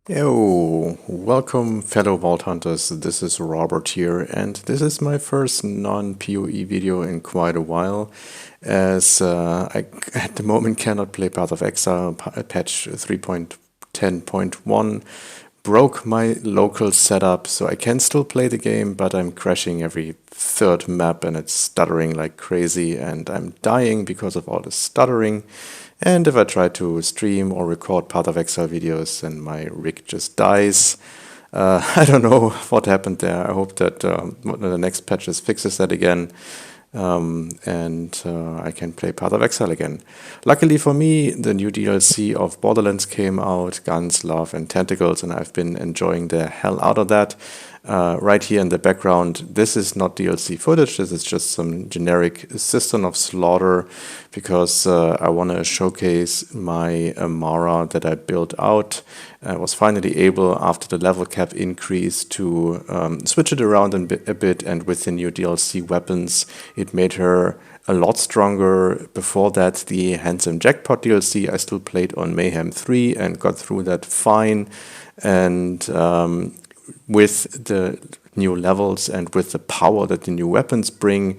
Yo, welcome fellow Vault Hunters. This is Robert here, and this is my first non-PoE video in quite a while, as I at the moment cannot play Path of Exile. Patch 3.10.1 broke my local setup, so I can still play the game, but I'm crashing every third map and it's stuttering like crazy, and I'm dying because of all the stuttering. And if I try to stream or record Path of Exile videos, then my rig just dies. I don't know what happened there. I hope that one of the next patches fixes that again, and I can play Path of Exile again. Luckily for me, the new DLC of Borderlands came out, Guns, Love, and Tentacles, and I've been enjoying the hell out of that. Right here in the background, this is not DLC footage, this is just some generic System of Slaughter, because I want to showcase my Amara that I built out. I was finally able, after the level cap increase, to switch it around a bit, and with the new DLC weapons, it made her a lot stronger. Before that, the Handsome Jackpot DLC, I still played on Mayhem 3 and got through that fine, and with the new levels and with the power that the new weapons bring,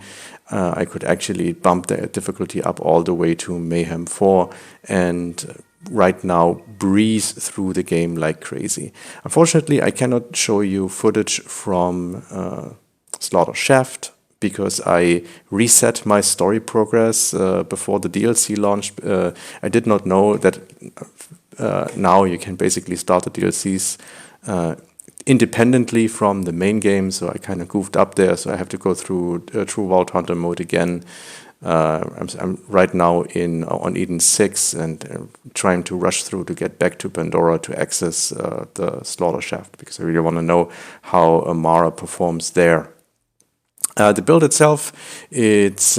I could actually bump the difficulty up all the way to Mayhem 4 and right now breeze through the game like crazy. Unfortunately, I cannot show you footage from Slaughter Shaft because I reset my story progress before the DLC launched. I did not know that now you can basically start the DLCs independently from the main game, so I kind of goofed up there, so I have to go through True Vault Hunter mode again. I'm right now on Eden 6 and trying to rush through to get back to Pandora to access the Slaughter Shaft, because I really want to know how Amara performs there. The build itself, it's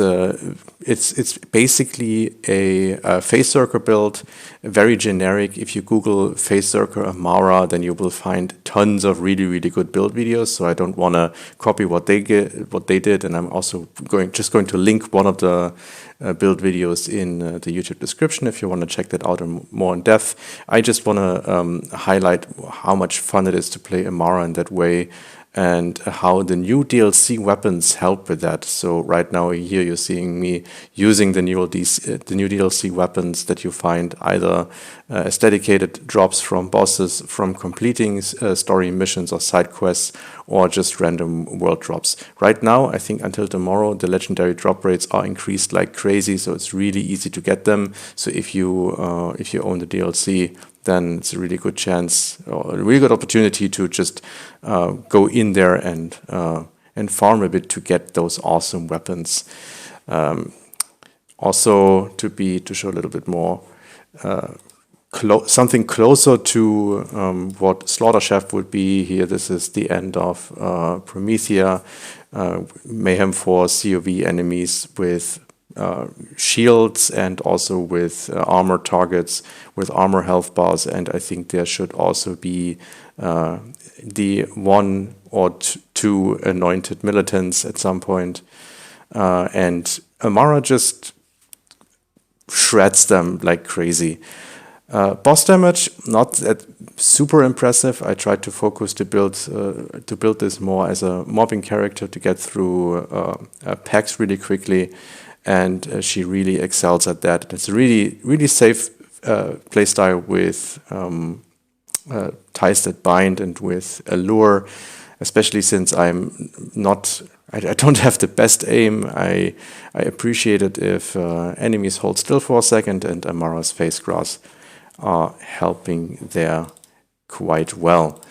basically a Phasezerker build, very generic. If you Google Phasezerker Amara, then you will find tons of really good build videos. So I don't want to copy what they did, and I'm also going to link one of the build videos in the YouTube description if you want to check that out more in depth. I just want to highlight how much fun it is to play Amara in that way, and how the new DLC weapons help with that. So right now here you're seeing me using the new DLC weapons that you find either as dedicated drops from bosses, from completing story missions or side quests, or just random world drops. Right now, I think until tomorrow, the legendary drop rates are increased like crazy, so it's really easy to get them. So if you own the DLC, then it's a really good chance, or a really good opportunity to just go in there and farm a bit to get those awesome weapons. Also, to show a little bit more, something closer to what Slaughter Chef would be here. This is the end of Promethea, Mayhem 4 COV enemies with shields and also with armor targets with armor health bars, and I think there should also be the one or two anointed militants at some point, and Amara just shreds them like crazy. Boss damage, not that super impressive. I tried to focus to build this more as a mobbing character to get through packs really quickly, and she really excels at that. It's a really safe playstyle with ties that bind and with allure, especially since I don't have the best aim. I appreciate it if enemies hold still for a second, and Amara's face grass are helping there quite well.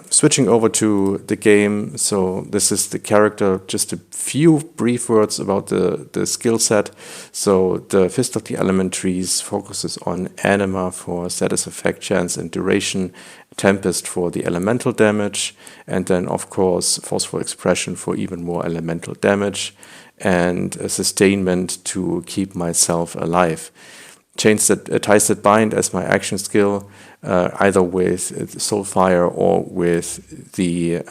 Switching over to the game, so this is the character, just a few brief words about the skill set. So the Fist of the Element Trees focuses on Anima for status effect, chance and duration, Tempest for the elemental damage, and then of course Forceful Expression for even more elemental damage, and a Sustainment to keep myself alive. Ties that bind as my action skill, either with Soulfire or with the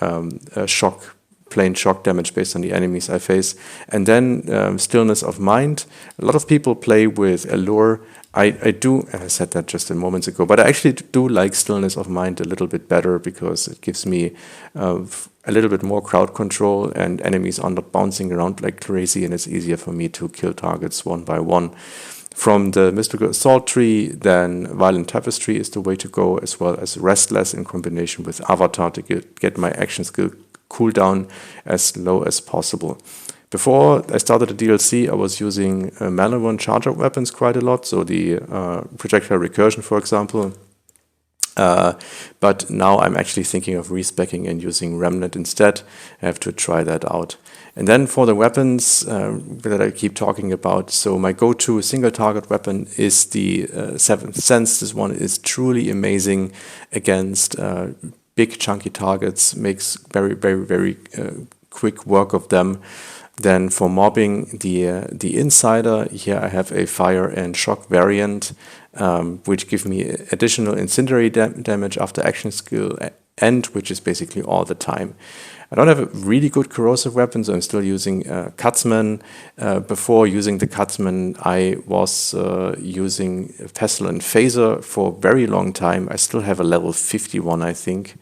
shock plain shock damage based on the enemies I face. And then Stillness of Mind. A lot of people play with Allure. I do, I said that just a moment ago, but I actually do like Stillness of Mind a little bit better because it gives me a little bit more crowd control, and enemies are not bouncing around like crazy, and it's easier for me to kill targets one by one. From the Mystical Assault tree, then Violent Tapestry is the way to go, as well as Restless in combination with Avatar to get my action skill cooldown as low as possible. Before I started the DLC, I was using Malevolent charge-up weapons quite a lot, so the projectile recursion, for example. But now I'm actually thinking of respecking and using Remnant instead. I have to try that out. And then for the weapons that I keep talking about, so my go-to single target weapon is the Seventh Sense. This one is truly amazing against big chunky targets, makes very, very, very quick work of them. Then for mobbing, the Insider, here I have a fire and shock variant, which give me additional incendiary damage after action skill end, which is basically all the time. I don't have a really good corrosive weapon, so I'm still using Cutsman. Before using the Cutsman, I was using Pestle and Phaser for a very long time. I still have a level 51, I think.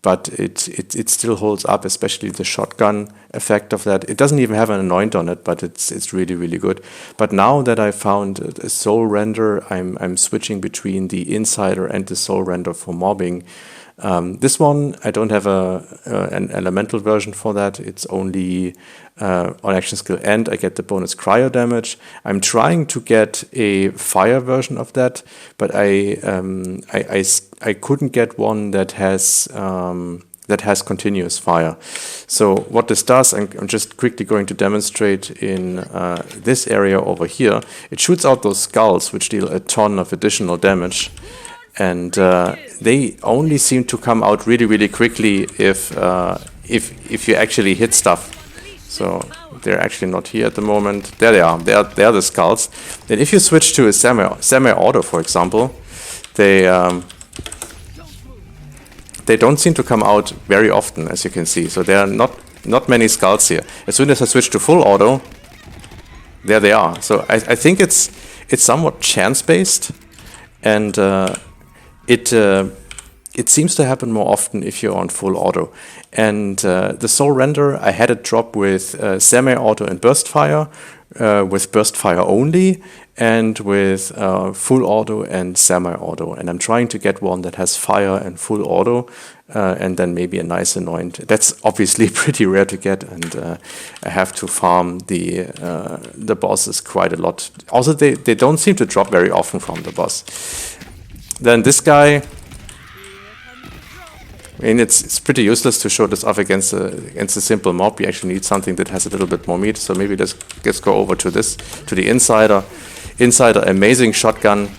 But it still holds up, especially the shotgun effect of that. It doesn't even have an anoint on it, but it's really, really good. But now that I found a Soul Render, I'm switching between the Insider and the Soul Render for mobbing. This one, I don't have an elemental version for that. It's only on action skill end, I get the bonus cryo damage. I'm trying to get a fire version of that, but I couldn't get one that has continuous fire. So what this does, I'm just quickly going to demonstrate in this area over here. It shoots out those skulls, which deal a ton of additional damage. And they only seem to come out really, really quickly if you actually hit stuff. So they're actually not here at the moment. There they are. They are the skulls. Then if you switch to a semi-auto, for example, they don't seem to come out very often, as you can see. So there are not many skulls here. As soon as I switch to full auto, there they are. So I think it's somewhat chance-based, and it seems to happen more often if you're on full auto. And the Soul Render, I had it drop with semi-auto and burst fire, with burst fire only, and with full auto and semi-auto. And I'm trying to get one that has fire and full auto, and then maybe a nice anoint. That's obviously pretty rare to get, and I have to farm the bosses quite a lot. Also, they don't seem to drop very often from the boss. Then this guy, I mean, it's pretty useless to show this off against a simple mob. You actually need something that has a little bit more meat. So maybe let's go over to the Insider. Insider, amazing shotgun.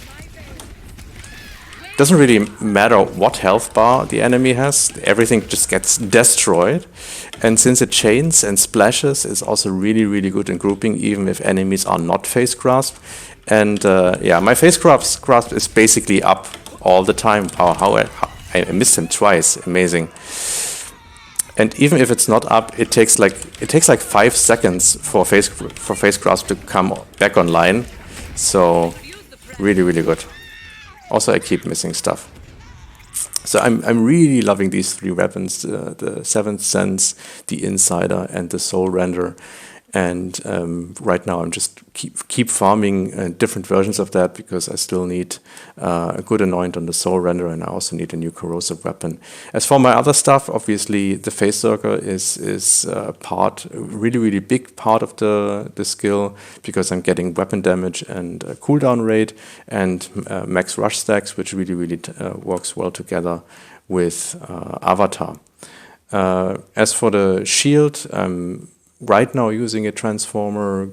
Doesn't really matter what health bar the enemy has. Everything just gets destroyed. And since it chains and splashes, it's also really, really good in grouping, even if enemies are not face grasp. And yeah, my face grasp is basically up all the time. How I missed him twice. Amazing. And even if it's not up, it takes like 5 seconds for face grasp to come back online. So really, really good. Also, I keep missing stuff. So I'm really loving these three weapons: the Seventh Sense, the Insider, and the Soul Render. And right now I'm just keep farming different versions of that, because I still need a good anoint on the Soul Render, and I also need a new corrosive weapon. As for my other stuff, obviously the Phasezerker is a really, really big part of the skill, because I'm getting weapon damage and cooldown rate and max rush stacks, which really, really works well together with Avatar. As for the shield, right now using a transformer,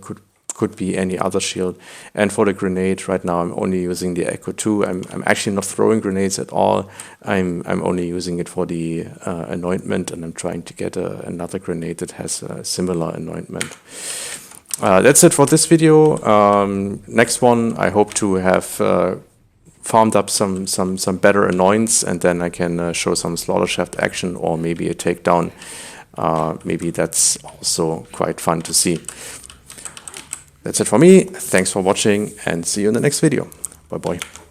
could be any other shield. And for the grenade, right now I'm only using the Echo 2. I'm actually not throwing grenades at all. I'm only using it for the anointment, and I'm trying to get another grenade that has a similar anointment. That's it for this video. Next one, I hope to have farmed up some better anoints, and then I can show some Slaughter Shaft action, or maybe a takedown. maybe that's also quite fun to see. That's it for me. Thanks for watching and see you in the next video. Bye bye.